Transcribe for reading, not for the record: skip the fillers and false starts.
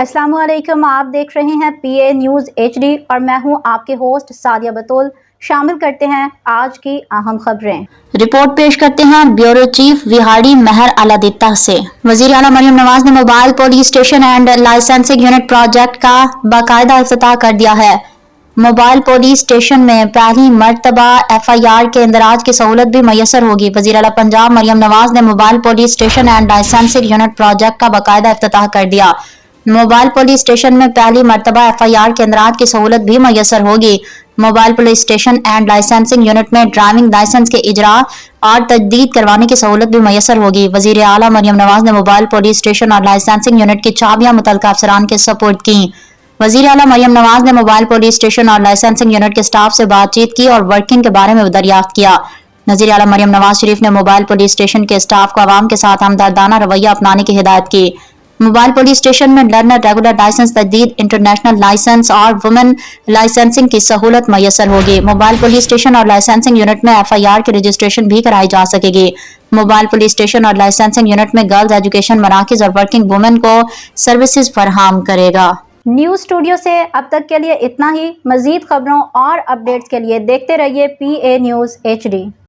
अस्सलाम वालेकुम। आप देख रहे हैं PA न्यूज़ HD और मैं हूं आपके होस्ट सादिया बतूल। शामिल करते हैं आज की अहम खबरें। रिपोर्ट पेश करते हैं ब्यूरो चीफ विहाड़ी महर अलादित्ता से। वजीर आला मरियम नवाज ने mobile police station and licensing unit project का बाकायदा इफ्तिताह कर दिया है। मोबाइल पुलिस स्टेशन में पहली मरतबा FIR के इंदराज की सहूलत भी मैसर होगी। वजीर आला पंजाब मरियम नवाज ने mobile police station and licensing unit project का बाकायदा इफ्तिताह कर दिया। मोबाइल पुलिस स्टेशन में पहली मरतबा FIR के इंदराज की सहूलत भी मैसर होगी। Mobile police station and licensing unit में ड्राइविंग लाइसेंस के इजरा और तजदीद करवाने की सहूलत भी मैसर होगी। वजीर आला मरियम नवाज ने मोबाइल पुलिस स्टेशन और लाइसेंसिंग यूनिट की चाबियां मुतल्लिका अफसरान के सपोर्ट की। वजीर आला मरियम नवाज ने मोबाइल पुलिस स्टेशन और लाइसेंसिंग यूनिट के स्टाफ से बातचीत की और वर्किंग के बारे में दरियाफ्त किया। वजीर आला मरियम नवाज शरीफ ने मोबाइल पुलिस स्टेशन के स्टाफ को आवाम के साथ हमदर्दाना रवैया अपनाने की हिदायत की। मोबाइल पुलिस स्टेशन में लर्नर रेगुलर लाइसेंस, तजदीद, इंटरनेशनल लाइसेंस और वुमेन लाइसेंसिंग की सहूलत मैसर होगी। मोबाइल पुलिस स्टेशन और लाइसेंसिंग यूनिट में FIR की रजिस्ट्रेशन भी कराई जा सकेगी। मोबाइल पुलिस स्टेशन और लाइसेंसिंग यूनिट में गर्ल्स एजुकेशन मराकज और वर्किंग वुमेन को सर्विसेज फराहम करेगा। न्यूज़ स्टूडियो से अब तक के लिए इतना ही। मजीद खबरों और अपडेट्स के लिए देखते रहिए PA न्यूज़ HD।